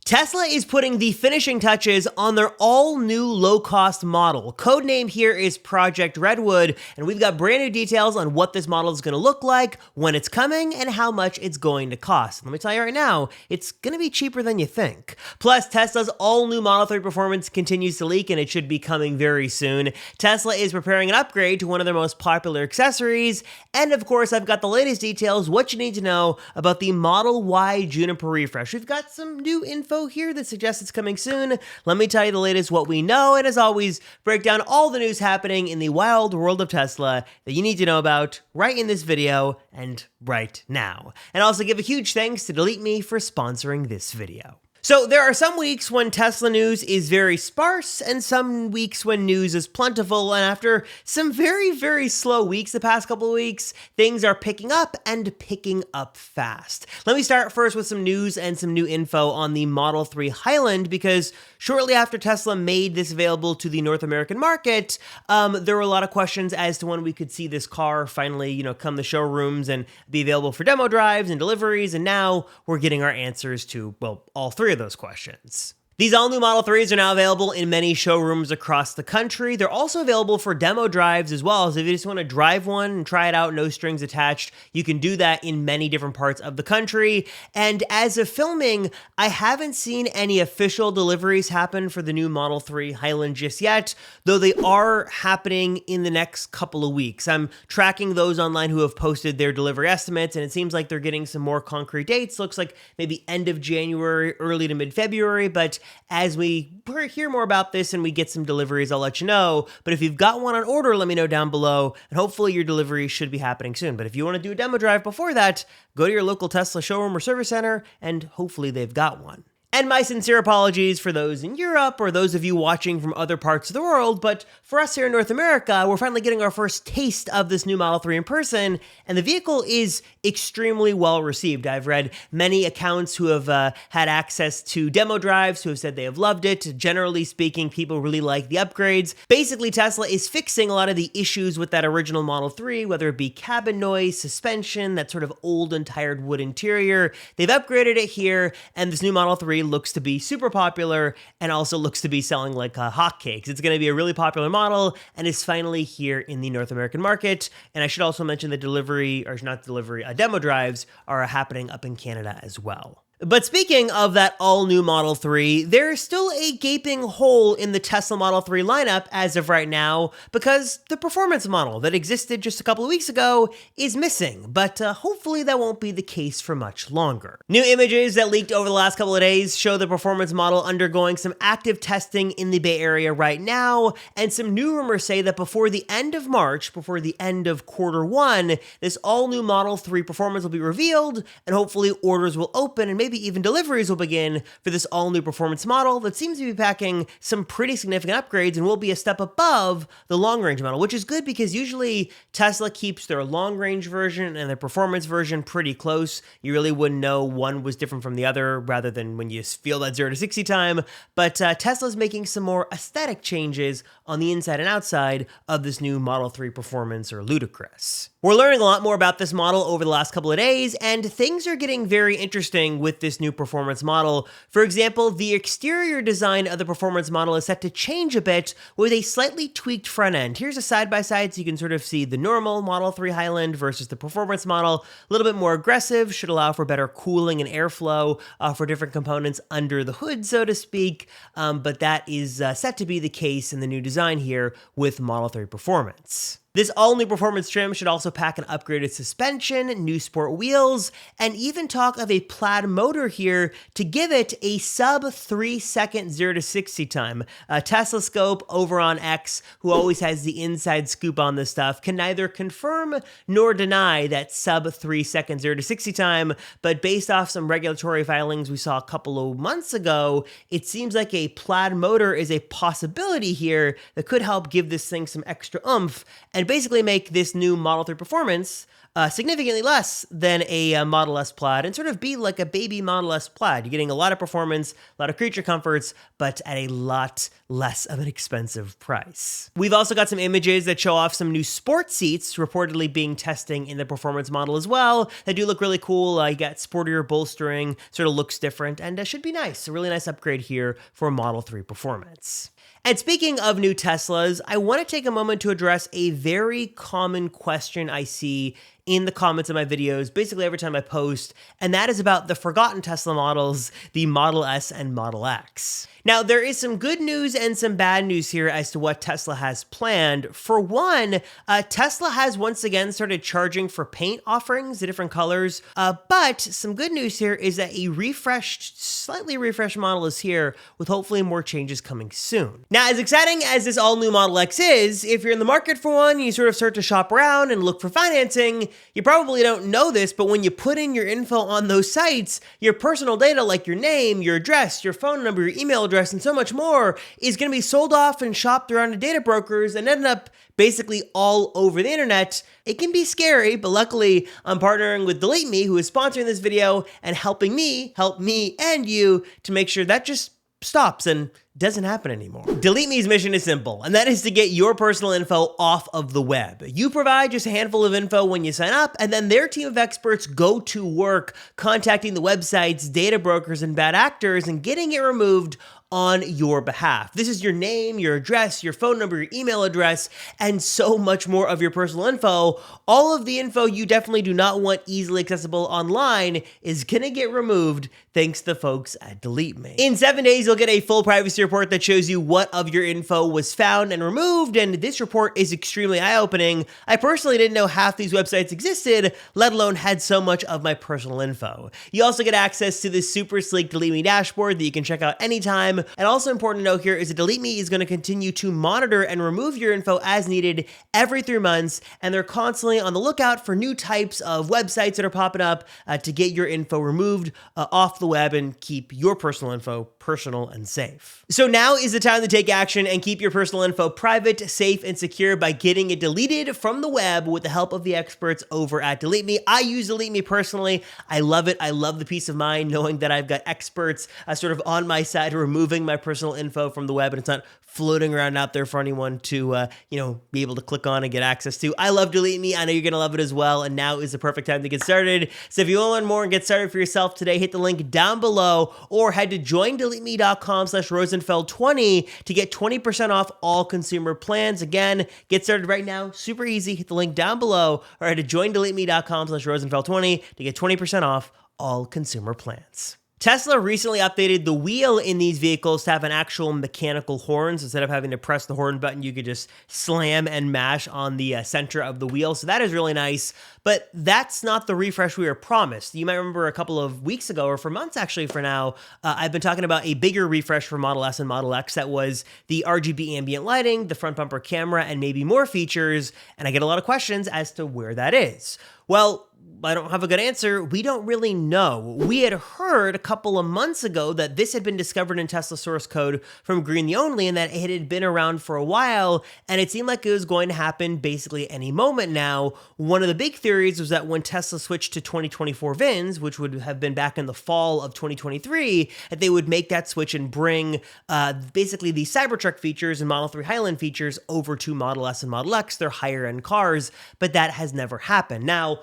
Tesla is putting the finishing touches on their all-new low-cost model. Codename here is Project Redwood, and we've got brand new details on what this model is going to look like, when it's coming, and how much it's going to cost. Let me tell you right now, it's going to be cheaper than you think. Plus, Tesla's all-new Model 3 performance continues to leak, and it should be coming very soon. Tesla is preparing an upgrade to one of their most popular accessories, and of course, I've got the latest details, what you need to know about the Model Y Juniper refresh. We've got some new info here that suggests it's coming soon. Let me tell you the latest what we know, and as always, break down all the news happening in the wild world of Tesla that you need to know about right in this video and right now. And also give a huge thanks to Delete Me for sponsoring this video. So there are some weeks when Tesla news is very sparse and some weeks when news is plentiful, and after some very slow weeks the past couple of weeks, things are picking up and picking up fast. Let me start first with some news and some new info on the Model 3 Highland, because shortly after Tesla made this available to the North American market, there were a lot of questions as to when we could see this car finally, come to showrooms and be available for demo drives and deliveries, and now we're getting our answers to, well, all three of those questions. These all-new Model 3s are now available in many showrooms across the country. They're also available for demo drives as well, so if you just want to drive one and try it out, no strings attached, you can do that in many different parts of the country. And as of filming, I haven't seen any official deliveries happen for the new Model 3 Highland just yet, though they are happening in the next couple of weeks. I'm tracking those online who have posted their delivery estimates, and it seems like they're getting some more concrete dates. Looks like maybe end of January, early to mid-February, but as we hear more about this and we get some deliveries, I'll let you know. But if you've got one on order, let me know down below, and hopefully your delivery should be happening soon. But if you want to do a demo drive before that, go to your local Tesla showroom or service center, and hopefully they've got one. And my sincere apologies for those in Europe or those of you watching from other parts of the world, but for us here in North America, we're finally getting our first taste of this new Model 3 in person, and the vehicle is extremely well received. I've read many accounts who have had access to demo drives who have said they have loved it. Generally speaking, people really like the upgrades. Basically, Tesla is fixing a lot of the issues with that original Model 3, whether it be cabin noise, suspension, that sort of old and tired wood interior. They've upgraded it here, and this new Model 3 looks to be super popular and also looks to be selling like hotcakes. It's going to be a really popular model and is finally here in the North American market. And I should also mention the demo drives are happening up in Canada as well. But speaking of that all-new Model 3, there's still a gaping hole in the Tesla Model 3 lineup as of right now, because the performance model that existed just a couple of weeks ago is missing, but hopefully that won't be the case for much longer. New images that leaked over the last couple of days show the performance model undergoing some active testing in the Bay Area right now, and some new rumors say that before the end of March, before the end of Q1, this all-new Model 3 performance will be revealed, and hopefully orders will open and maybe even deliveries will begin for this all-new performance model that seems to be packing some pretty significant upgrades and will be a step above the long-range model, which is good because usually Tesla keeps their long-range version and their performance version pretty close. You really wouldn't know one was different from the other rather than when you feel that 0 to 60 time, but Tesla's making some more aesthetic changes on the inside and outside of this new Model 3 performance, or Ludicrous. We're learning a lot more about this model over the last couple of days, and things are getting very interesting with this new performance model. For example, the exterior design of the performance model is set to change a bit with a slightly tweaked front end. Here's a side-by-side so you can sort of see the normal Model 3 Highland versus the performance model. A little bit more aggressive, should allow for better cooling and airflow for different components under the hood, so to speak, but that is set to be the case in the new design here with Model 3 Performance. This all-new performance trim should also pack an upgraded suspension, new sport wheels, and even talk of a plaid motor here to give it a sub 3-second 0 to 60 time. Tesla Scope over on X, who always has the inside scoop on this stuff, can neither confirm nor deny that sub 3-second 0 to 60 time, but based off some regulatory filings we saw a couple of months ago, it seems like a plaid motor is a possibility here that could help give this thing some extra oomph and and basically make this new Model 3 Performance significantly less than a Model S Plaid and sort of be like a baby Model S Plaid. You're getting a lot of performance, a lot of creature comforts, but at a lot less of an expensive price. We've also got some images that show off some new sport seats reportedly being testing in the Performance model as well. They do look really cool. You got sportier bolstering, sort of looks different, and should be nice. A really nice upgrade here for Model 3 Performance. And speaking of new Teslas, I want to take a moment to address a very common question I see in the comments of my videos, basically every time I post, and that is about the forgotten Tesla models, the Model S and Model X. Now, there is some good news and some bad news here as to what Tesla has planned. For one, Tesla has once again started charging for paint offerings, the different colors, but some good news here is that a slightly refreshed model is here with hopefully more changes coming soon. Now, as exciting as this all-new Model X is, if you're in the market for one, you sort of start to shop around and look for financing, you probably don't know this, but when you put in your info on those sites, your personal data like your name, your address, your phone number, your email address, and so much more is going to be sold off and shopped around to data brokers and end up basically all over the internet. It can be scary, but luckily I'm partnering with Delete Me, who is sponsoring this video and helping me help me and you to make sure that just stops and doesn't happen anymore. Delete Me's mission is simple, and that is to get your personal info off of the web. You provide just a handful of info when you sign up, and then their team of experts go to work contacting the websites, data brokers, and bad actors and getting it removed on your behalf. This is your name, your address, your phone number, your email address, and so much more of your personal info. All of the info you definitely do not want easily accessible online is gonna get removed thanks to the folks at Delete Me. In 7 days, you'll get a full privacy report that shows you what of your info was found and removed, and this report is extremely eye-opening. I personally didn't know half these websites existed, let alone had so much of my personal info. You also get access to this super sleek Delete Me dashboard that you can check out anytime. And also important to note here is that Delete Me is going to continue to monitor and remove your info as needed every 3 months, and they're constantly on the lookout for new types of websites that are popping up to get your info removed off the web and keep your personal info personal and safe. So now is the time to take action and keep your personal info private, safe, and secure by getting it deleted from the web with the help of the experts over at Delete Me. I use Delete Me personally. I love it. I love the peace of mind knowing that I've got experts sort of on my side removing my personal info from the web, and it's not floating around out there for anyone to, be able to click on and get access to. I love Delete Me. I know you're going to love it as well, and now is the perfect time to get started. So if you want to learn more and get started for yourself today, hit the link down below or head to joindeleteme.com/Rosenfeld20 to get 20% off all consumer plans. Again, get started right now. Super easy. Hit the link down below or head to joindeleteme.com/Rosenfeld20 to get 20% off all consumer plans. Tesla recently updated the wheel in these vehicles to have an actual mechanical horn. So instead of having to press the horn button, you could just slam and mash on the center of the wheel. So that is really nice, but that's not the refresh we were promised. You might remember a couple of weeks ago, or for months actually for now, I've been talking about a bigger refresh for Model S and Model X that was the RGB ambient lighting, the front bumper camera, and maybe more features. And I get a lot of questions as to where that is. Well, I don't have a good answer. We don't really know. We had heard a couple of months ago that this had been discovered in Tesla source code from Green the Only and that it had been around for a while, and it seemed like it was going to happen basically any moment now. One of the big theories was that when Tesla switched to 2024 VINs, which would have been back in the fall of 2023, that they would make that switch and bring basically the Cybertruck features and Model 3 Highland features over to Model S and Model X, their higher end cars, but that has never happened. Now,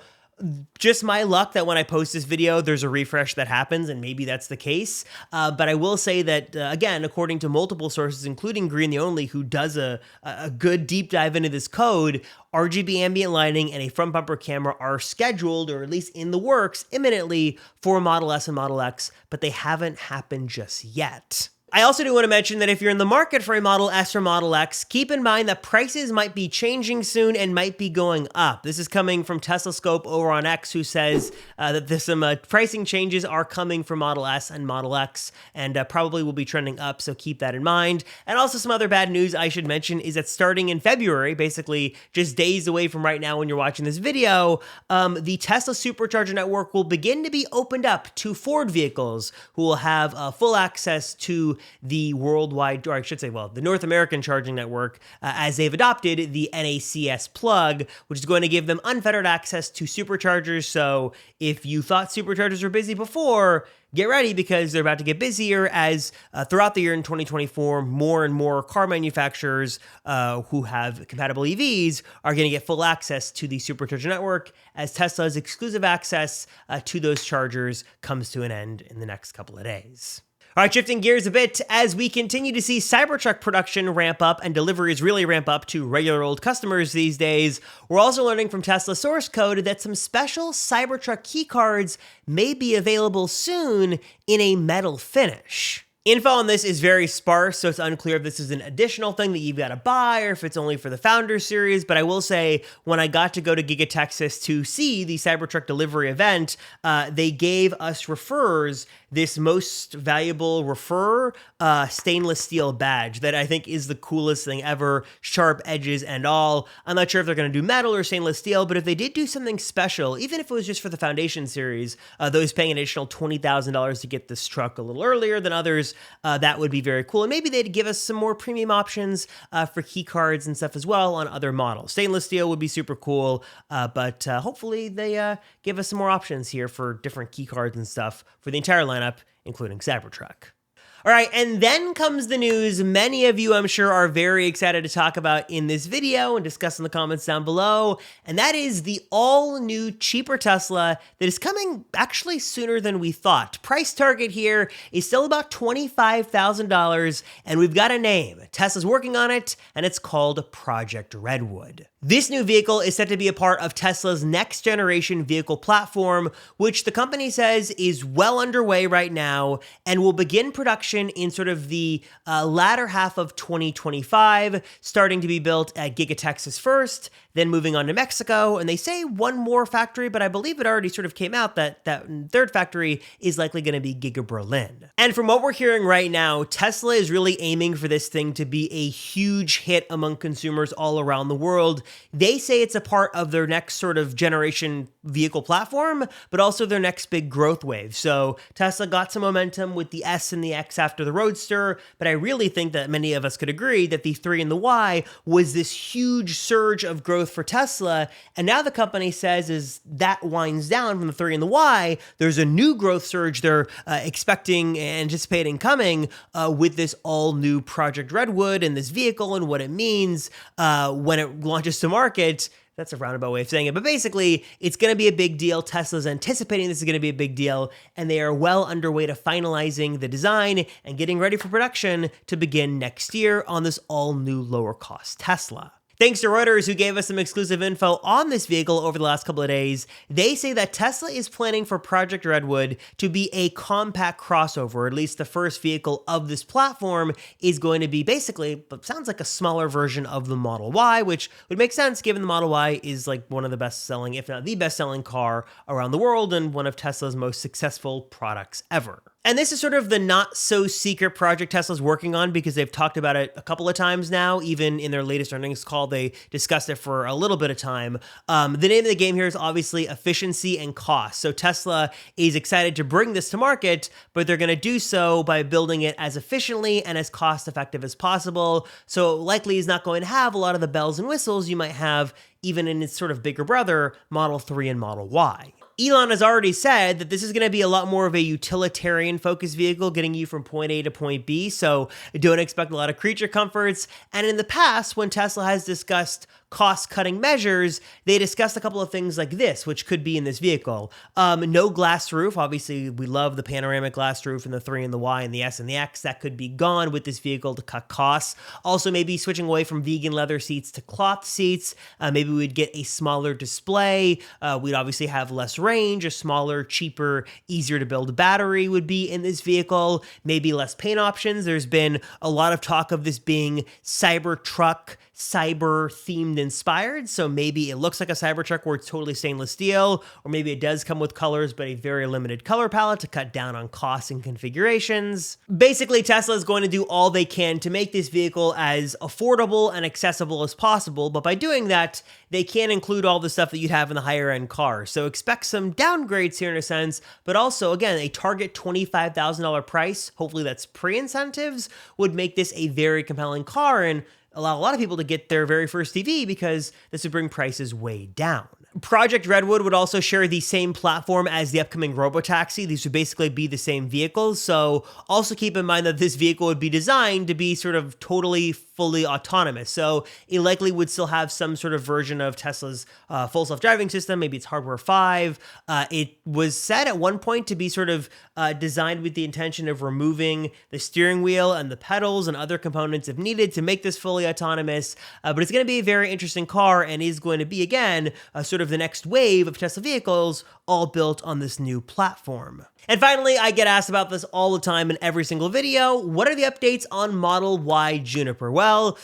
just my luck that when I post this video, there's a refresh that happens, and maybe that's the case. But I will say that, again, according to multiple sources, including Green the Only, who does a good deep dive into this code, RGB ambient lighting and a front bumper camera are scheduled, or at least in the works, imminently for Model S and Model X, but they haven't happened just yet. I also do want to mention that if you're in the market for a Model S or Model X, keep in mind that prices might be changing soon and might be going up. This is coming from Tesla Scope over on X, who says that there's some pricing changes are coming for Model S and Model X, and probably will be trending up, so keep that in mind. And also some other bad news I should mention is that starting in February, basically just days away from right now when you're watching this video, the Tesla Supercharger network will begin to be opened up to Ford vehicles who will have full access to the worldwide, or I should say, well, the North American charging network, as they've adopted the NACS plug, which is going to give them unfettered access to superchargers. So if you thought superchargers were busy before, get ready, because they're about to get busier as throughout the year in 2024, more and more car manufacturers who have compatible EVs are going to get full access to the supercharger network, as Tesla's exclusive access to those chargers comes to an end in the next couple of days. All right, shifting gears a bit, as we continue to see Cybertruck production ramp up and deliveries really ramp up to regular old customers these days, we're also learning from Tesla source code that some special Cybertruck keycards may be available soon in a metal finish. Info on this is very sparse, so it's unclear if this is an additional thing that you've got to buy or if it's only for the Founders Series, but I will say when I got to go to Giga Texas to see the Cybertruck delivery event, they gave us referrers this most valuable refer stainless steel badge that I think is the coolest thing ever, sharp edges and all. I'm not sure if they're going to do metal or stainless steel, but if they did do something special, even if it was just for the Foundation Series, those paying an additional $20,000 to get this truck a little earlier than others, that would be very cool. And maybe they'd give us some more premium options for key cards and stuff as well on other models. Stainless steel would be super cool, but hopefully they give us some more options here for different key cards and stuff for the entire lineup, including Cybertruck. All right, and then comes the news many of you, I'm sure, are very excited to talk about in this video and discuss in the comments down below, and that is the all-new, cheaper Tesla that is coming actually sooner than we thought. Price target here is still about $25,000, and we've got a name. Tesla's working on it, and it's called Project Redwood. This new vehicle is set to be a part of Tesla's next-generation vehicle platform, which the company says is well underway right now and will begin production in sort of the latter half of 2025, starting to be built at Giga Texas first, then moving on to Mexico, and they say one more factory, but I believe it already sort of came out that that third factory is likely going to be Giga Berlin. And from what we're hearing right now, Tesla is really aiming for this thing to be a huge hit among consumers all around the world. They say it's a part of their next sort of generation vehicle platform, but also their next big growth wave. So Tesla got some momentum with the S and the X after the Roadster, but I really think that many of us could agree that the 3 and the Y was this huge surge of growth for Tesla, and now the company says as that winds down from the 3 and the Y, there's a new growth surge they're expecting and anticipating coming with this all-new Project Redwood and this vehicle and what it means when it launches to market. That's a roundabout way of saying it, but basically, it's going to be a big deal. Tesla's anticipating this is going to be a big deal, and they are well underway to finalizing the design and getting ready for production to begin next year on this all-new lower-cost Tesla. Thanks to Reuters, who gave us some exclusive info on this vehicle over the last couple of days. They say that Tesla is planning for Project Redwood to be a compact crossover, or at least the first vehicle of this platform is going to be basically, but sounds like a smaller version of the Model Y, which would make sense given the Model Y is like one of the best-selling, if not the best-selling car around the world and one of Tesla's most successful products ever. And this is sort of the not-so-secret project Tesla's working on because they've talked about it a couple of times now. Even in their latest earnings call, they discussed it for a little bit of time. The name of the game here is obviously efficiency and cost. So Tesla is excited to bring this to market, but they're going to do so by building it as efficiently and as cost-effective as possible. So likely is not going to have a lot of the bells and whistles you might have even in its sort of bigger brother, Model 3 and Model Y. Elon has already said that this is going to be a lot more of a utilitarian-focused vehicle, getting you from point A to point B, so don't expect a lot of creature comforts. And in the past, when Tesla has discussed cost-cutting measures, they discussed a couple of things like this, which could be in this vehicle. No glass roof. Obviously, we love the panoramic glass roof in the 3 and the Y and the S and the X. That could be gone with this vehicle to cut costs. Also, maybe switching away from vegan leather seats to cloth seats. Maybe we'd get a smaller display. We'd obviously have less range. A smaller, cheaper, easier to build battery would be in this vehicle. Maybe less paint options. There's been a lot of talk of this being Cybertruck cyber themed inspired. So maybe it looks like a Cybertruck where it's totally stainless steel, or maybe it does come with colors, but a very limited color palette to cut down on costs and configurations. Basically, Tesla is going to do all they can to make this vehicle as affordable and accessible as possible, but by doing that, they can't include all the stuff that you'd have in the higher end car. So expect some downgrades here in a sense, but also, again, a target $25,000 price, hopefully that's pre-incentives, would make this a very compelling car and allow a lot of people to get their very first EV because this would bring prices way down. Project Redwood would also share the same platform as the upcoming Robotaxi. These would basically be the same vehicles. So also keep in mind that this vehicle would be designed to be sort of totally fully autonomous. So it likely would still have some sort of version of Tesla's full self-driving system. Maybe it's hardware 5. It was said at one point to be sort of designed with the intention of removing the steering wheel and the pedals and other components if needed to make this fully autonomous. But it's going to be a very interesting car and is going to be, again, sort of the next wave of Tesla vehicles, all built on this new platform. And finally, I get asked about this all the time in every single video. What are the updates on Model Y Juniper? Well,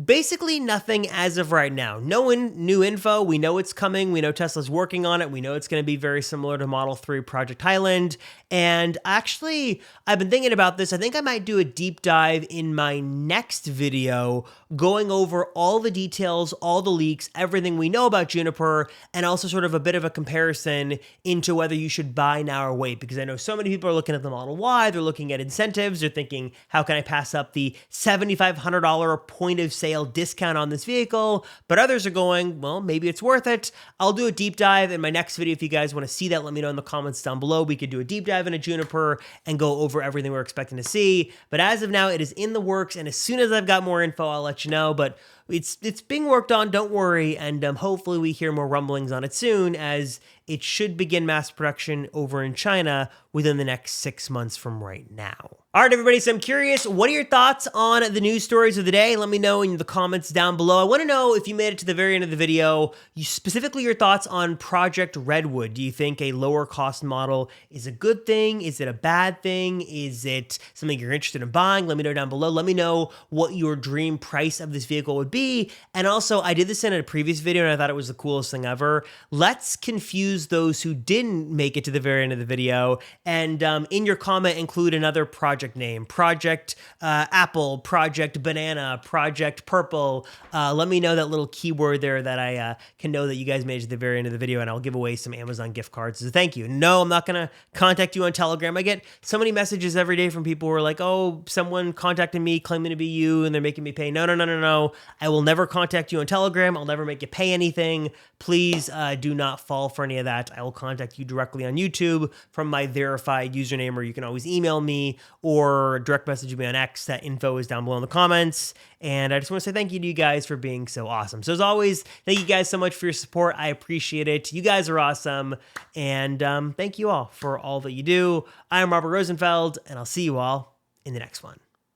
basically nothing as of right now. No new info. We know it's coming. We know Tesla's working on it. We know it's going to be very similar to Model 3 Project Highland. And actually, I've been thinking about this. I think I might do a deep dive in my next video going over all the details, all the leaks, everything we know about Juniper, and also sort of a bit of a comparison into whether you should buy now or wait. Because I know so many people are looking at the Model Y, they're looking at incentives, they're thinking, how can I pass up the $7,500 point of sale discount on this vehicle? But others are going, well, maybe it's worth it. I'll do a deep dive in my next video. If you guys want to see that, let me know in the comments down below. We could do a deep dive into Juniper and go over everything we're expecting to see. But as of now, it is in the works, and as soon as I've got more info, I'll let you know. But it's being worked on, don't worry, and hopefully we hear more rumblings on it soon, as it should begin mass production over in China within the next 6 months from right now. All right, everybody, so I'm curious, what are your thoughts on the news stories of the day? Let me know in the comments down below. I want to know, if you made it to the very end of the video, specifically your thoughts on Project Redwood. Do you think a lower cost model is a good thing? Is it a bad thing? Is it something you're interested in buying? Let me know down below. Let me know what your dream price of this vehicle would be. And also, I did this in a previous video and I thought it was the coolest thing ever. Let's confuse those who didn't make it to the very end of the video, and in your comment include another project name. Project Apple, Project Banana, Project Purple. Let me know that little keyword there that I can know that you guys made it to the very end of the video, and I'll give away some Amazon gift cards as a thank you. No, I'm not going to contact you on Telegram. I get so many messages every day from people who are like, oh, someone contacted me claiming to be you and they're making me pay. No. I will never contact you on Telegram. I'll never make you pay anything. Please do not fall for any of that. I will contact you directly on YouTube from my verified username, or you can always email me or direct message me on X. That info is down below in the comments. And I just want to say thank you to you guys for being so awesome. So as always, thank you guys so much for your support. I appreciate it. You guys are awesome. And thank you all for all that you do. I am Robert Rosenfeld, and I'll see you all in the next one.